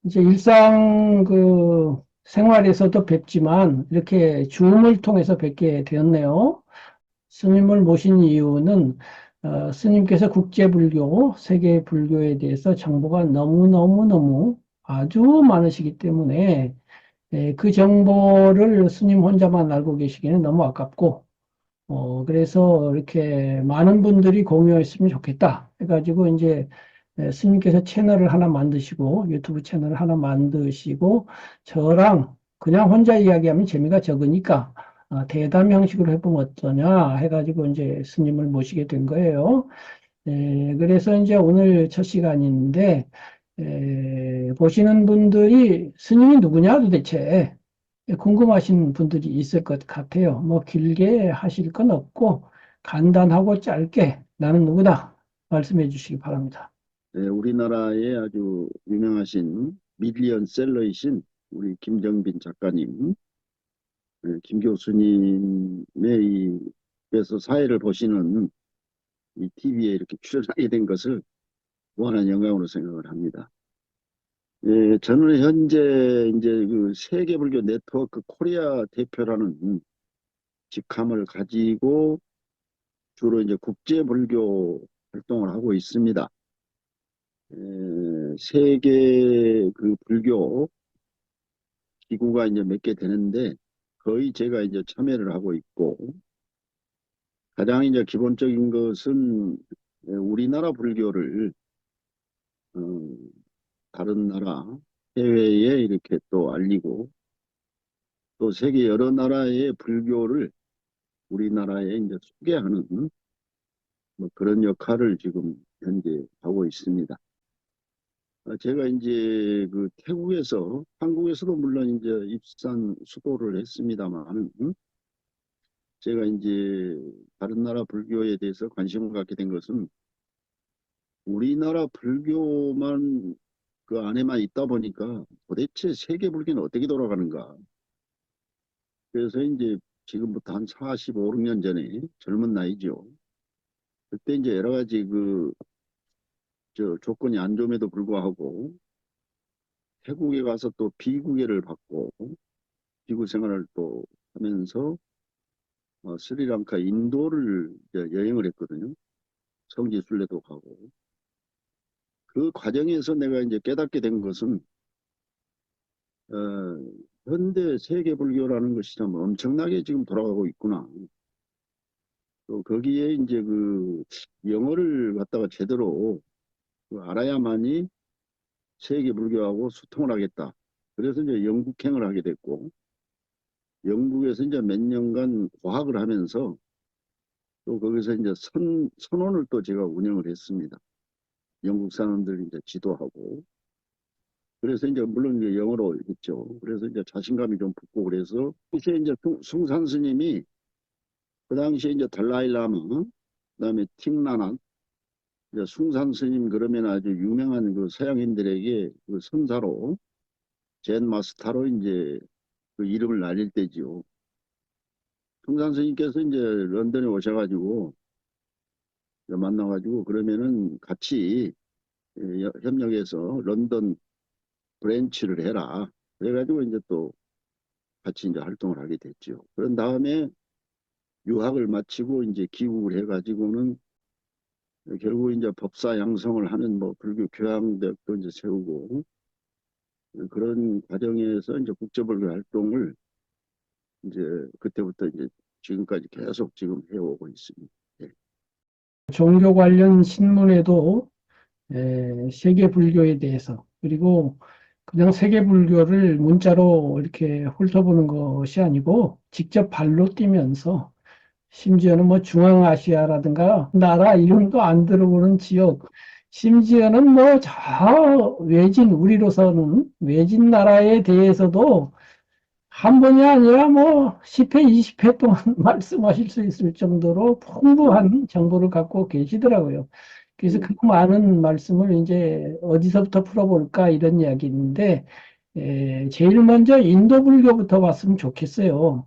이제 일상 생활에서도 뵙지만 이렇게 줌을 통해서 뵙게 되었네요. 스님을 모신 이유는 스님께서 국제불교, 세계불교에 대해서 정보가 너무너무너무 아주 많으시기 때문에 그 정보를 스님 혼자만 알고 계시기는 너무 아깝고 그래서 이렇게 많은 분들이 공유했으면 좋겠다 해가지고 이제 스님께서 채널을 하나 만드시고 유튜브 채널을 하나 만드시고 저랑 그냥 혼자 이야기하면 재미가 적으니까 대담 형식으로 해보면 어떠냐 해가지고 이제 스님을 모시게 된 거예요. 그래서 이제 오늘 첫 시간인데 보시는 분들이 스님이 누구냐 도대체 궁금하신 분들이 있을 것 같아요. 뭐 길게 하실 건 없고 간단하고 짧게 나는 누구다 말씀해 주시기 바랍니다. 네, 우리나라의 아주 유명하신 밀리언셀러이신 우리 김정빈 작가님, 김 교수님의 그래서 사회를 보시는 이 TV에 이렇게 출연하게 된 것을 무한한 영광으로 생각을 합니다. 저는 현재 이제 그 세계불교 네트워크 코리아 대표라는 직함을 가지고 주로 이제 국제불교 활동을 하고 있습니다. 세계 그 불교 기구가 이제 몇 개 되는데 거의 제가 이제 참여를 하고 있고 가장 이제 기본적인 것은 우리나라 불교를 어, 다른 나라 해외에 이렇게 또 알리고 또 세계 여러 나라의 불교를 우리나라에 이제 소개하는 뭐 그런 역할을 지금 현재 하고 있습니다. 제가 이제 그 태국에서 한국에서도 물론 이제 입산 수도를 했습니다만 제가 이제 다른 나라 불교에 대해서 관심을 갖게 된 것은 우리나라 불교만 그 안에만 있다 보니까 도대체 세계 불교는 어떻게 돌아가는가. 그래서 이제 지금부터 한 45, 6년 전에 젊은 나이죠. 그때 이제 여러 가지 저 조건이 안 좋음에도 불구하고 태국에 가서 또 비구계를 받고 비구 생활을 또 하면서 스리랑카, 인도를 여행을 했거든요. 성지 순례도 가고. 그 과정에서 내가 이제 깨닫게 된 것은 어, 현대 세계 불교라는 것이 참 엄청나게 지금 돌아가고 있구나. 또 거기에 이제 그 영어를 갖다가 제대로 알아야만이 세계 불교하고 소통을 하겠다. 그래서 이제 영국행을 하게 됐고 영국에서 이제 몇 년간 고학을 하면서 또 거기서 이제 선원을 또 제가 운영을 했습니다. 영국 사람들 이제 지도하고. 그래서 이제 물론 이제 영어로 했죠. 그래서 이제 자신감이 좀 붙고 그래서 이제 숭산 스님이 그 당시에 이제 달라일라마, 그다음에 틱나난, 이제 숭산 스님 그러면 아주 유명한 그 서양인들에게 그 선사로 젠 마스터로 이제 그 이름을 날릴 때지요. 숭산 스님께서 이제 런던에 오셔가지고 만나가지고 그러면은 같이 협력해서 런던 브랜치를 해라. 그래가지고 이제 또 같이 이제 활동을 하게 됐죠. 그런 다음에 유학을 마치고 이제 귀국을 해가지고는 결국 이제 법사 양성을 하는 뭐 불교 교양대학도 이제 세우고 그런 과정에서 이제 국제불교 활동을 이제 그때부터 이제 지금까지 계속 지금 해오고 있습니다. 예. 종교 관련 신문에도 세계 불교에 대해서 그리고 그냥 세계 불교를 문자로 이렇게 훑어보는 것이 아니고 직접 발로 뛰면서 심지어는 뭐 중앙아시아라든가 나라 이름도 안 들어보는 지역, 심지어는 뭐 저 외진, 우리로서는 외진 나라에 대해서도 한 번이 아니라 뭐 10회, 20회 동안 말씀하실 수 있을 정도로 풍부한 정보를 갖고 계시더라고요. 그래서 그 많은 말씀을 이제 어디서부터 풀어볼까 이런 이야기인데, 제일 먼저 인도 불교부터 봤으면 좋겠어요.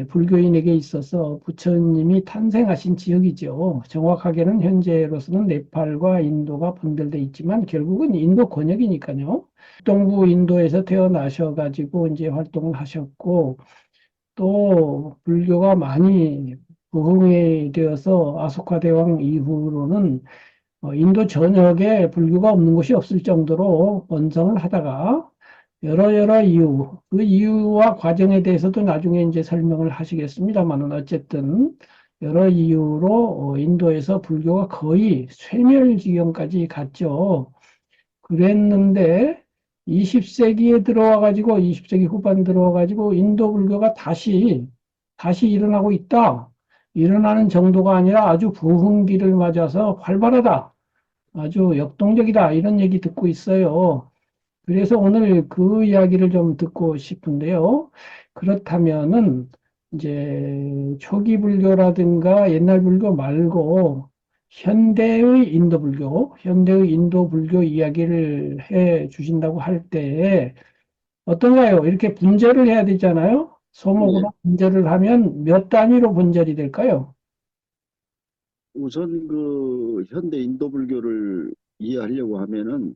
불교인에게 있어서 부처님이 탄생하신 지역이죠. 정확하게는 현재로서는 네팔과 인도가 분별돼 있지만 결국은 인도 권역이니까요. 동부 인도에서 태어나셔가지고 이제 활동을 하셨고 또 불교가 많이 부흥이 되어서 아소카 대왕 이후로는 인도 전역에 불교가 없는 곳이 없을 정도로 번성을 하다가 여러 이유, 그 이유와 과정에 대해서도 나중에 이제 설명을 하시겠습니다만은 어쨌든 여러 이유로 인도에서 불교가 거의 쇠멸 지경까지 갔죠. 그랬는데 20세기에 들어와 가지고 20세기 후반 들어와 가지고 인도 불교가 다시 일어나고 있다. 일어나는 정도가 아니라 아주 부흥기를 맞아서 활발하다. 아주 역동적이다. 이런 얘기 듣고 있어요. 그래서 오늘 그 이야기를 좀 듣고 싶은데요. 그렇다면은 이제 초기 불교라든가 옛날 불교 말고 현대의 인도 불교 이야기를 해 주신다고 할 때 어떤가요? 이렇게 분절을 해야 되잖아요. 예. 소목으로 분절을 하면 몇 단위로 분절이 될까요? 우선 그 현대 인도 불교를 이해하려고 하면은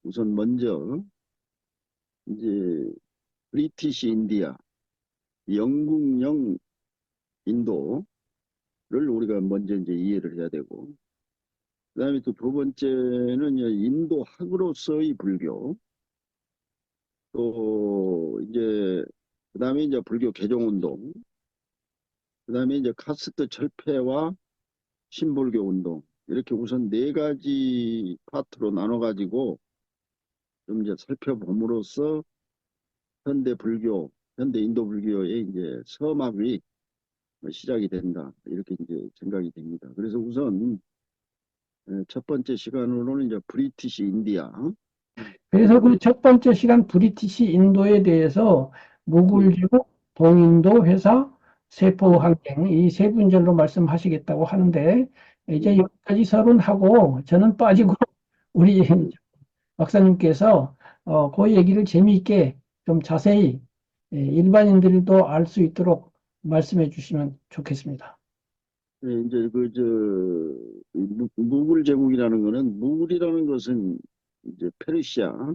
우선 먼저 이제 브리티시 인디아, 영국령 인도를 우리가 먼저 이제 이해를 해야 되고, 그다음에 또 두 번째는 이제 인도학으로서의 불교, 또 이제 그다음에 이제 불교 개종운동, 그다음에 이제 카스트 철폐와 신불교 운동 이렇게 우선 네 가지 파트로 나눠 가지고 좀 이제 살펴봄으로써 현대 불교, 현대 인도 불교의 이제 서막이 시작이 된다 이렇게 이제 생각이 됩니다. 그래서 우선 첫 번째 시간으로는 이제 브리티시 인디아, 그래서 그 첫 번째 시간 브리티시 인도에 대해서 예, 무굴지구, 동인도 회사, 세포 예, 환경 이 세 분절로 말씀하시겠다고 하는데 이제 예, 여기까지 서론하고 저는 빠지고 우리 예. 박사님께서 그 얘기를 재미있게 좀 자세히 일반인들도 알 수 있도록 말씀해 주시면 좋겠습니다. 예, 이제 무굴 제국이라는 거는 무굴이라는 것은 이제 페르시아,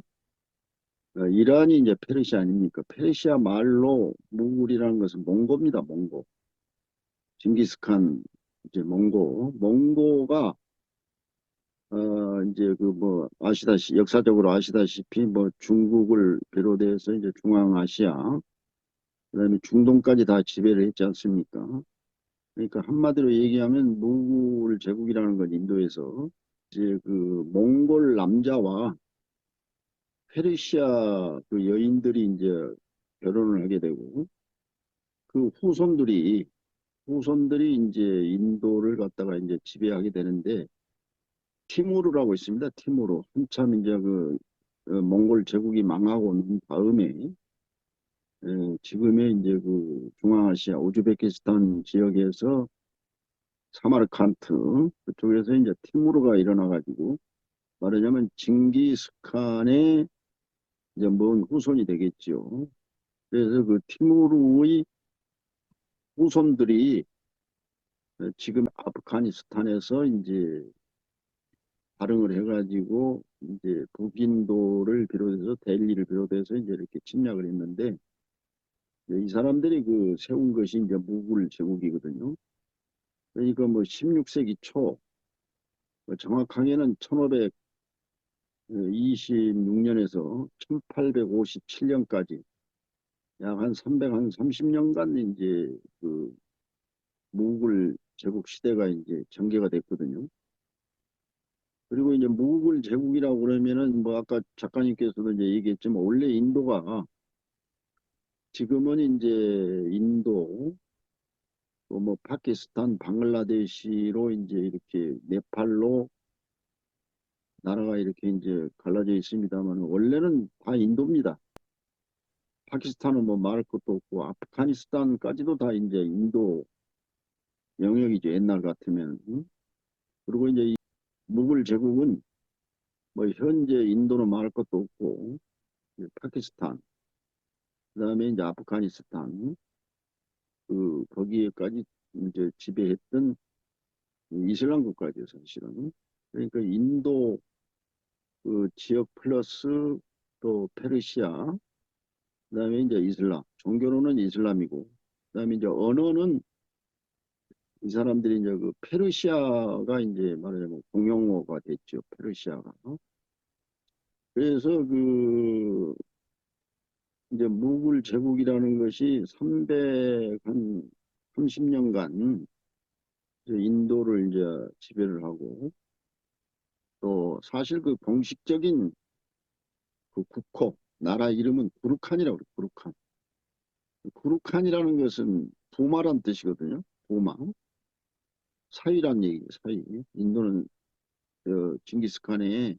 이란이 이제 페르시아 아닙니까? 페르시아 말로 무굴이라는 것은 몽고입니다. 몽고. 징기스칸 이제 몽고가 이제 그 뭐 역사적으로 아시다시피 뭐 중국을 비롯해서 이제 중앙아시아 그다음에 중동까지 다 지배를 했지 않습니까? 그러니까 한마디로 얘기하면 무굴 제국이라는 건 인도에서 이제 그 몽골 남자와 페르시아 그 여인들이 이제 결혼을 하게 되고 그 후손들이 이제 인도를 갖다가 이제 지배하게 되는데 티무르라고 있습니다. 티무르. 한참 이제 몽골 제국이 망하고 난 다음에 지금의 이제 그 중앙아시아 우즈베키스탄 지역에서 사마르칸트 그쪽에서 이제 티무르가 일어나 가지고 말하자면 징기스칸의 이제 먼 후손이 되겠죠. 그래서 그 티무르의 후손들이 지금 아프가니스탄에서 이제 발흥을 해가지고 이제 북인도를 비롯해서 델리를 비롯해서 이제 이렇게 침략을 했는데 이 사람들이 그 세운 것이 이제 무굴 제국이거든요. 그러니까 뭐 16세기 초 정확하게는 1526년에서 1857년까지 약 한 330년간 이제 그 무굴 제국 시대가 이제 전개가 됐거든요. 그리고 이제 무굴 제국이라고 그러면은 뭐 아까 작가님께서도 이제 얘기했지만 원래 인도가 지금은 이제 인도 또 뭐 파키스탄, 방글라데시로 이제 이렇게 네팔로 나라가 이렇게 이제 갈라져 있습니다만 원래는 다 인도입니다. 파키스탄은 뭐 말할 것도 없고 아프가니스탄까지도 다 이제 인도 영역이죠. 옛날 같으면. 응? 그리고 이제 이 무굴 제국은 뭐 현재 인도는 말할 것도 없고 파키스탄, 그다음에 이제 아프가니스탄, 거기에까지 이제 지배했던 이슬람 국가죠, 사실은. 그러니까 인도 지역 플러스 또 페르시아, 그다음에 이제 이슬람, 종교로는 이슬람이고, 그다음에 이제 언어는 이 사람들이 이제 페르시아가 이제 말하자면 공용어가 됐죠, 페르시아가. 그래서 이제 무굴 제국이라는 것이 300한 30년간 인도를 이제 지배를 하고 또 사실 공식적인 국호 나라 이름은 구르칸이라고 그래요. 구르칸. 구르칸이라는 것은 부마란 뜻이거든요. 부마. 사위란 얘기예요. 사위. 인도는 징기스칸의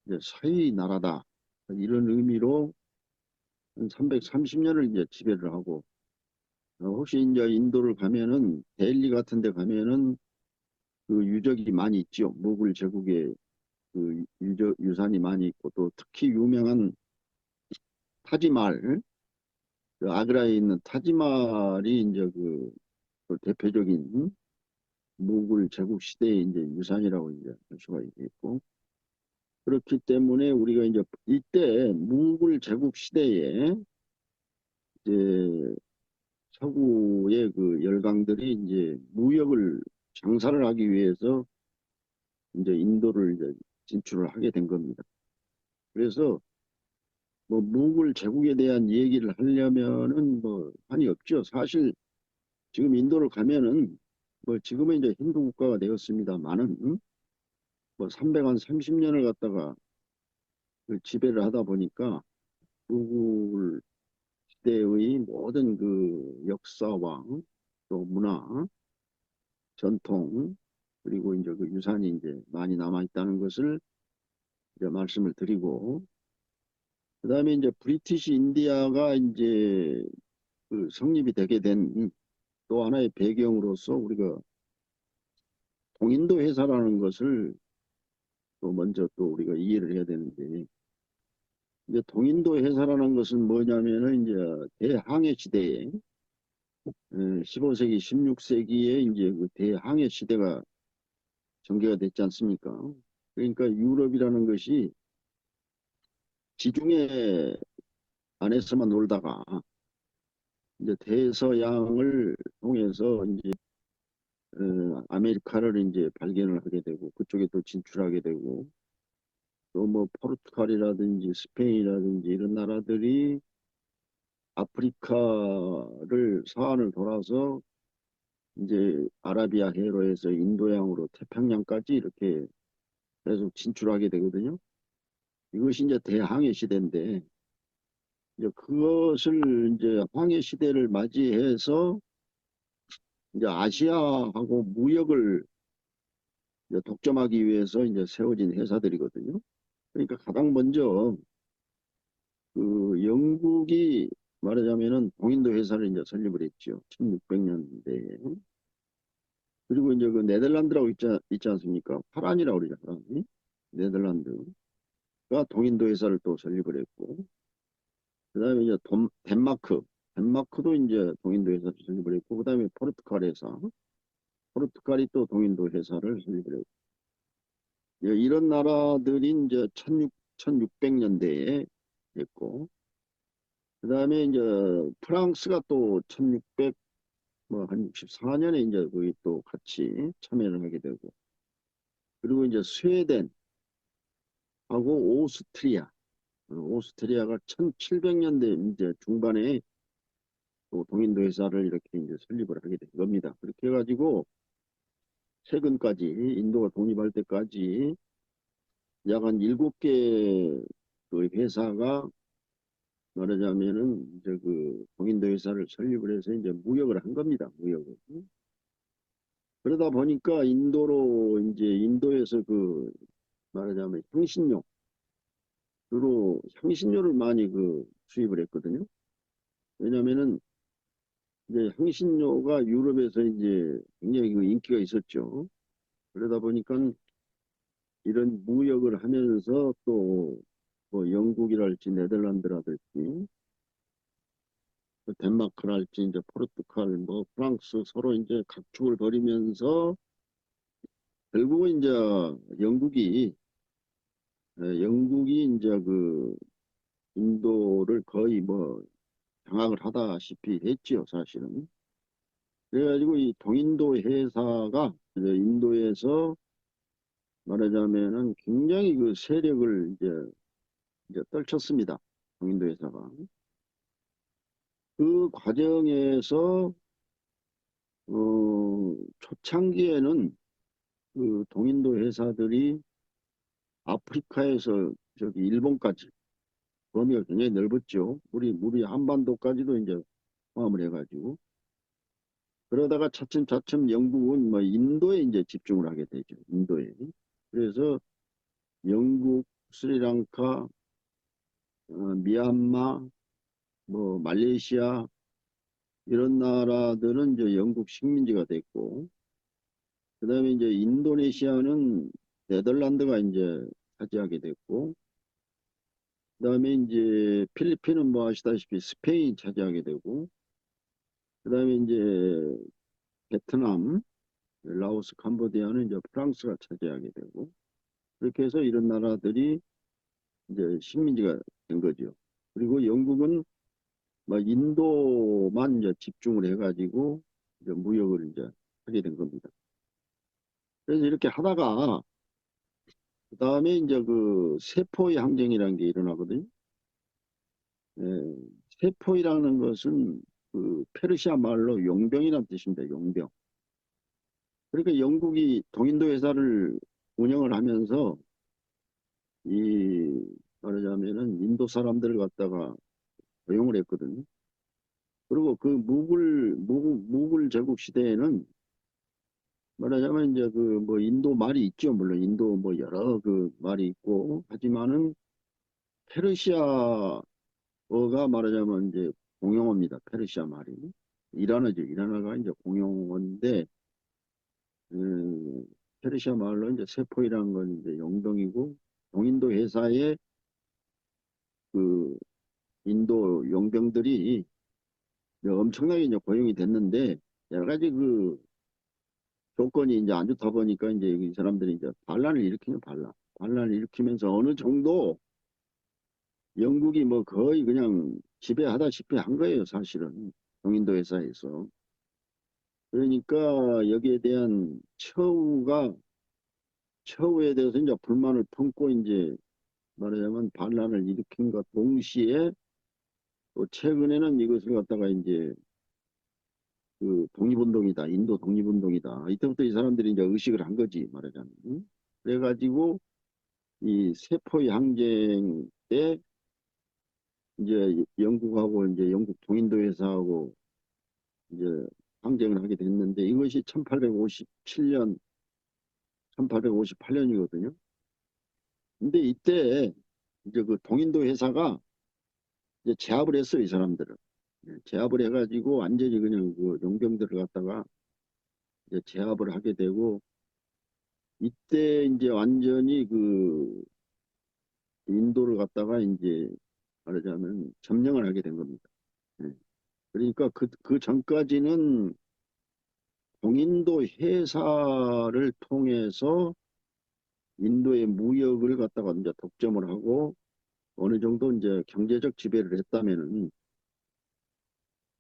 이제 사위 나라다. 이런 의미로 한 330년을 이제 지배를 하고 혹시 이제 인도를 가면은 델리 같은 데 가면은 유적이 많이 있죠. 무굴 제국의 유산이 많이 있고 또 특히 유명한 타지말 아그라에 있는 타지말이 이제 대표적인 무굴 제국 시대의 이제 유산이라고 이제 할 수가 있겠고 그렇기 때문에 우리가 이제 이때 무굴 제국 시대에 이제 서구의 열강들이 이제 무역을 장사를 하기 위해서 이제 인도를 이제 진출을 하게 된 겁니다. 그래서 뭐 무굴 제국에 대한 얘기를 하려면은 뭐 한이 없죠. 사실 지금 인도를 가면은 뭐 지금은 이제 힌두 국가가 되었습니다만은 뭐 330년을 갖다가 지배를 하다 보니까 무굴 시대의 모든 역사와 또 문화, 전통 그리고 이제 유산이 이제 많이 남아 있다는 것을 이제 말씀을 드리고 그다음에 이제 브리티시 인디아가 이제 성립이 되게 된 또 하나의 배경으로서 우리가 동인도 회사라는 것을 또 먼저 또 우리가 이해를 해야 되는데 이제 동인도 회사라는 것은 뭐냐면은 이제 대항해 시대에 15세기, 16세기에 이제 대항해 시대가 전개가 됐지 않습니까? 그러니까 유럽이라는 것이 지중해 안에서만 놀다가 이제 대서양을 통해서 이제 아메리카를 이제 발견을 하게 되고 그쪽에 또 진출하게 되고 또 뭐 포르투갈이라든지 스페인이라든지 이런 나라들이 아프리카를 서안을 돌아서 이제 아라비아 해로에서 인도양으로 태평양까지 이렇게 계속 진출하게 되거든요. 이것이 이제 대항해 시대인데 이제 그것을 이제 항해 시대를 맞이해서 이제 아시아하고 무역을 이제 독점하기 위해서 이제 세워진 회사들이거든요. 그러니까 가장 먼저 영국이 말하자면은 동인도 회사를 이제 설립을 했죠. 1600년대에. 그리고 이제 네덜란드라고 있지 않습니까? 파란이라고 그러죠. 파란이. 네덜란드가 동인도 회사를 또 설립을 했고, 그 다음에 이제 덴마크. 덴마크도 이제 동인도 회사를 설립을 했고, 그 다음에 포르투갈 회사. 포르투갈이 또 동인도 회사를 설립을 했고, 이런 나라들이 이제 1600년대에 했고, 그 다음에 이제 프랑스가 또 1600, 한 64년에 이제 거기 또 같이 참여를 하게 되고, 그리고 이제 스웨덴하고 오스트리아, 오스트리아가 1700년대 이제 중반에 또 동인도 회사를 이렇게 이제 설립을 하게 된 겁니다. 그렇게 해가지고 최근까지 인도가 독립할 때까지 약 한 7개 회사가 말하자면은 이제 동인도 회사를 설립을 해서 이제 무역을 한 겁니다. 무역을. 그러다 보니까 인도로 이제 인도에서 말하자면 향신료 주로 향신료를 많이 수입을 했거든요. 왜냐면은 이제 향신료가 유럽에서 이제 굉장히 인기가 있었죠. 그러다 보니까 이런 무역을 하면서 또 뭐 영국이랄지 네덜란드라든지 그 덴마크랄지 이제 포르투갈, 뭐 프랑스 서로 이제 각축을 벌이면서 결국은 이제 영국이 영국이 이제 그 인도를 거의 뭐 장악을 하다시피 했지요, 사실은. 그래가지고 이 동인도 회사가 이제 인도에서 말하자면은 굉장히 그 세력을 이제 떨쳤습니다. 동인도 회사가. 그 과정에서 초창기에는 그 동인도 회사들이 아프리카에서 저기 일본까지 범위가 굉장히 넓었죠. 우리 한반도까지도 이제 포함을 해가지고 그러다가 차츰차츰 영국은 뭐 인도에 이제 집중을 하게 되죠. 인도에. 그래서 영국, 스리랑카, 미얀마, 뭐 말레이시아 이런 나라들은 이제 영국 식민지가 됐고 그다음에 이제 인도네시아는 네덜란드가 이제 차지하게 됐고 그다음에 이제 필리핀은 뭐 아시다시피 스페인이 차지하게 되고 그다음에 이제 베트남, 라오스, 캄보디아는 이제 프랑스가 차지하게 되고 그렇게 해서 이런 나라들이 이제 식민지가 된 거죠. 그리고 영국은 막 인도만 이제 집중을 해가지고 이제 무역을 이제 하게 된 겁니다. 그래서 이렇게 하다가 그 다음에 이제 그 세포의 항쟁이라는 게 일어나거든요. 예, 세포이라는 것은 그 페르시아 말로 용병이라는 뜻입니다. 용병. 그러니까 영국이 동인도 회사를 운영을 하면서 이 말하자면은 인도 사람들을 갖다가 고용을 했거든요. 그리고 그 무굴 제국 시대에는 말하자면 이제 그 뭐 인도 말이 있죠. 물론 인도 뭐 여러 그 말이 있고 하지만은 페르시아어가 말하자면 이제 공용어입니다. 페르시아 말이. 이라나죠. 이라나가 이제 공용어인데 페르시아 말로 이제 세포이라는 건 이제 용병이고 동인도 회사에 그 인도 용병들이 엄청나게 이제 고용이 됐는데 여러 가지 그 조건이 이제 안 좋다 보니까 이제 이 사람들이 이제 반란을 일으키는 반란을 일으키면서 어느 정도 영국이 뭐 거의 그냥 지배하다시피 한 거예요, 사실은. 동인도 회사에서. 그러니까 여기에 대한 처우에 대해서 이제 불만을 품고 이제 말하자면 반란을 일으킨 것 동시에 또 최근에는 이것을 갖다가 이제 그 독립운동이다. 인도 독립운동이다. 이때부터 이 사람들이 이제 의식을 한 거지, 말하자면. 응? 그래가지고 이 세포의 항쟁 때 이제 영국하고 이제 영국 동인도 회사하고 이제 항쟁을 하게 됐는데 이것이 1857년, 1858년이거든요. 근데 이때 이제 그 동인도 회사가 이제 제압을 했어요, 이 사람들을. 예, 제압을 해가지고 완전히 그냥 그 용병들을 갖다가 이제 제압을 하게 되고 이때 이제 완전히 그 인도를 갖다가 이제 말하자면 점령을 하게 된 겁니다. 예. 그러니까 그 전까지는 동인도 회사를 통해서 인도의 무역을 갖다가 이제 독점을 하고 어느 정도 이제 경제적 지배를 했다면은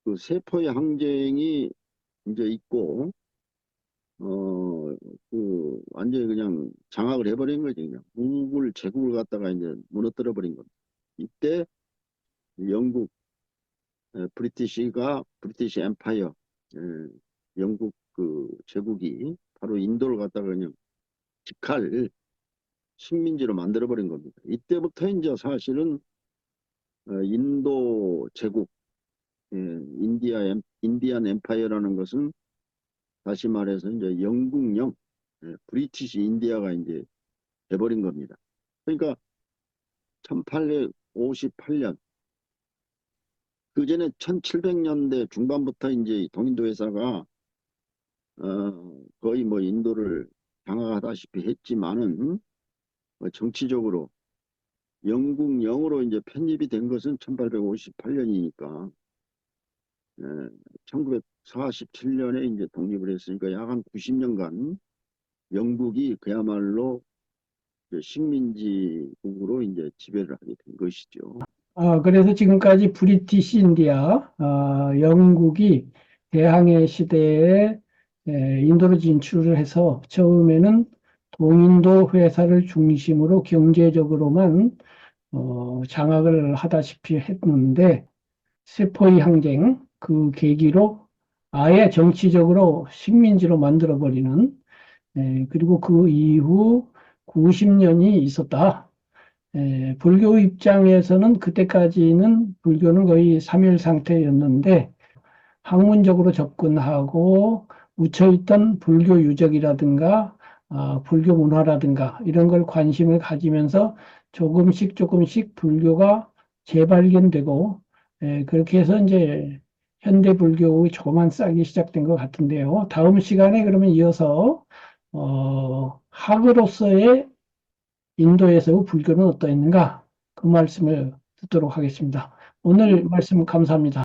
그 세포의 항쟁이 이제 있고 그 완전히 그냥 장악을 해버린 거지 그냥 무굴 제국을 갖다가 이제 무너뜨려 버린 겁니다. 이때 영국 브리티시 엠파이어 에, 영국 그 제국이 바로 인도를 갖다가 그냥 직할 식민지로 만들어 버린 겁니다. 이때부터 이제 사실은 인도 제국 예, 인디안 엠파이어라는 것은 다시 말해서 이제 영국령 브리티시 인디아가 이제 돼버린 겁니다. 그러니까 1858년 그 전에 1700년대 중반부터 이제 동인도 회사가 거의 뭐 인도를 장악하다시피 했지만은 뭐 정치적으로 영국령으로 이제 편입이 된 것은 1858년이니까 1947년에 이제 독립을 했으니까 약 한 90년간 영국이 그야말로 이제 식민지국으로 이제 지배를 하게 된 것이죠. 그래서 지금까지 브리티시 인디아, 영국이 대항해 시대에 인도로 진출을 해서 처음에는 동인도 회사를 중심으로 경제적으로만 장악을 하다시피 했는데 세포의 항쟁 그 계기로 아예 정치적으로 식민지로 만들어버리는 그리고 그 이후 90년이 있었다. 불교 입장에서는 그때까지는 불교는 거의 삼일 상태였는데 학문적으로 접근하고 묻혀있던 불교 유적이라든가 불교 문화라든가 이런 걸 관심을 가지면서 조금씩 조금씩 불교가 재발견되고 그렇게 해서 이제 현대 불교의 조만 싹이 시작된 것 같은데요. 다음 시간에 그러면 이어서 학으로서의 인도에서 불교는 어떠했는가 그 말씀을 듣도록 하겠습니다. 오늘 말씀 감사합니다.